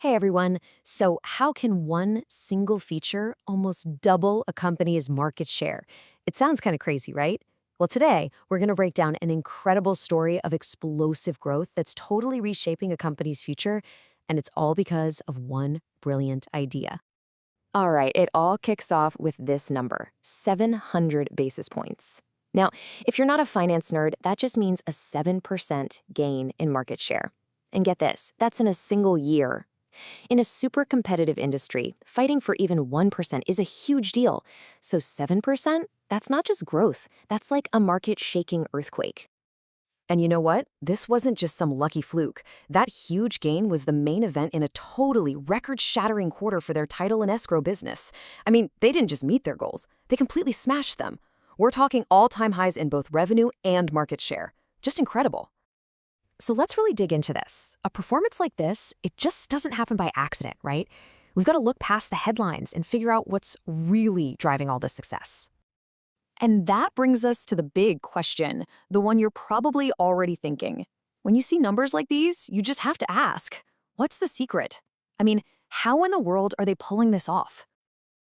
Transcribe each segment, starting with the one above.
Hey everyone. So, how can one single feature almost double a company's market share? It sounds kind of crazy, right? Well, today we're going to break down an incredible story of explosive growth that's totally reshaping a company's future, and it's all because of one brilliant idea. All right, it all kicks off with this number 700 basis points. Now, if you're not a finance nerd, that just means a 7% gain in market share. And get this, that's in a single year. In a super competitive industry, fighting for even 1% is a huge deal. So 7%? That's not just growth. That's like a market-shaking earthquake. And you know what? This wasn't just some lucky fluke. That huge gain was the main event in a totally record-shattering quarter for their title and escrow business. I mean, they didn't just meet their goals. They completely smashed them. We're talking all-time highs in both revenue and market share. Just incredible. So let's really dig into this. A performance like this, it just doesn't happen by accident, right? We've got to look past the headlines and figure out what's really driving all this success. And that brings us to the big question, the one you're probably already thinking. When you see numbers like these, you just have to ask, what's the secret? I mean, how in the world are they pulling this off?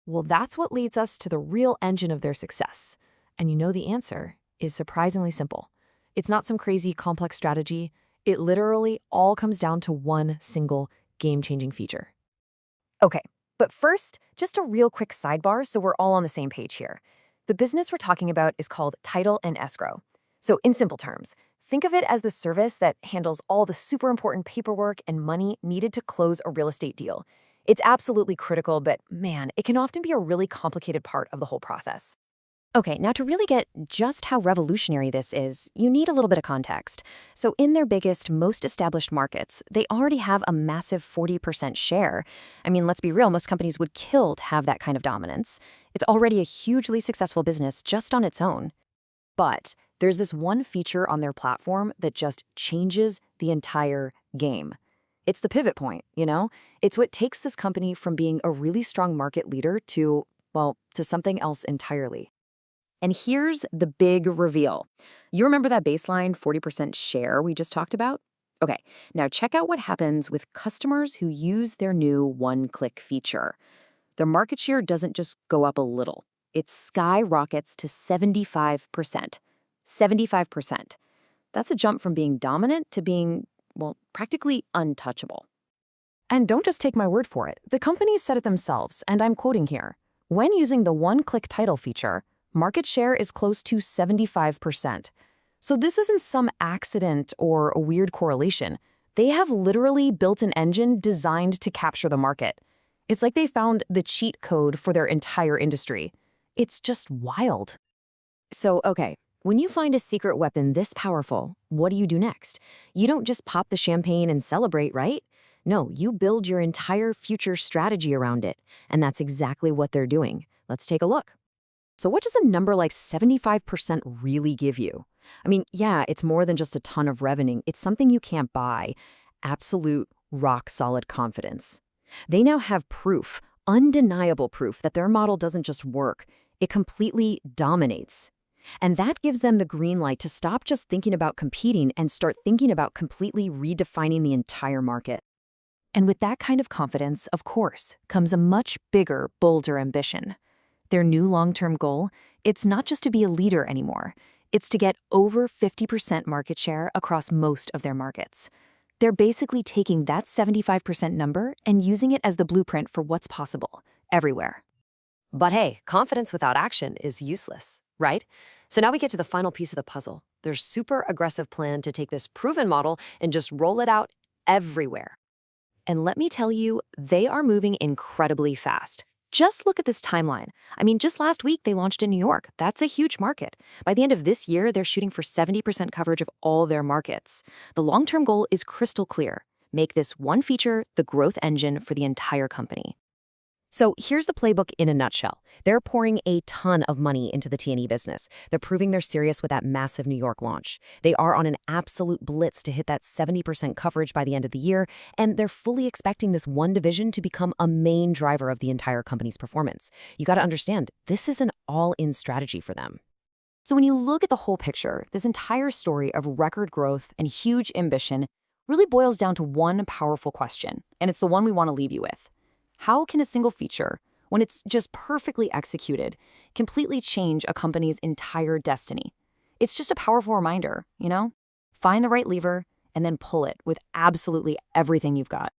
Well, that's what leads us to the real engine of their success. And you know the answer is surprisingly simple. It's not some crazy complex strategy. It literally all comes down to one single game-changing feature. Okay, but first, just a real quick sidebar so we're all on the same page here. The business we're talking about is called Title and Escrow. So in simple terms, think of it as the service that handles all the super important paperwork and money needed to close a real estate deal. It's absolutely critical, but man, it can often be a really complicated part of the whole process. Okay, now to really get just how revolutionary this is, you need a little bit of context. So in their biggest, most established markets, they already have a massive 40% share. I mean, let's be real, most companies would kill to have that kind of dominance. It's already a hugely successful business just on its own. But there's this one feature on their platform that just changes the entire game. It's the pivot point, you know? It's what takes this company from being a really strong market leader to, well, to something else entirely. And here's the big reveal. You remember that baseline 40% share we just talked about? Okay, now check out what happens with customers who use their new one-click feature. Their market share doesn't just go up a little. It skyrockets to 75%. 75%. That's a jump from being dominant to being, well, practically untouchable. And don't just take my word for it. The companies said it themselves, and I'm quoting here. When using the one-click title feature, market share is close to 75%. So this isn't some accident or a weird correlation. They have literally built an engine designed to capture the market. It's like they found the cheat code for their entire industry. It's just wild. So, okay, when you find a secret weapon this powerful, what do you do next? You don't just pop the champagne and celebrate, right? No, you build your entire future strategy around it. And that's exactly what they're doing. Let's take a look. So what does a number like 75% really give you? I mean, yeah, it's more than just a ton of revenue. It's something you can't buy. Absolute, rock-solid confidence. They now have proof, undeniable proof, that their model doesn't just work. It completely dominates. And that gives them the green light to stop just thinking about competing and start thinking about completely redefining the entire market. And with that kind of confidence, of course, comes a much bigger, bolder ambition. Their new long-term goal, it's not just to be a leader anymore. It's to get over 50% market share across most of their markets. They're basically taking that 75% number and using it as the blueprint for what's possible, everywhere. But hey, confidence without action is useless, right? So now we get to the final piece of the puzzle. Their super aggressive plan to take this proven model and just roll it out everywhere. And let me tell you, they are moving incredibly fast. Just look at this timeline. I mean, just last week, they launched in New York. That's a huge market. By the end of this year, they're shooting for 70% coverage of all their markets. The long-term goal is crystal clear. Make this one feature the growth engine for the entire company. So here's the playbook in a nutshell. They're pouring a ton of money into the T&E business. They're proving they're serious with that massive New York launch. They are on an absolute blitz to hit that 70% coverage by the end of the year, and they're fully expecting this one division to become a main driver of the entire company's performance. You got to understand, this is an all-in strategy for them. So when you look at the whole picture, this entire story of record growth and huge ambition really boils down to one powerful question, and it's the one we want to leave you with. How can a single feature, when it's just perfectly executed, completely change a company's entire destiny? It's just a powerful reminder, you know? Find the right lever and then pull it with absolutely everything you've got.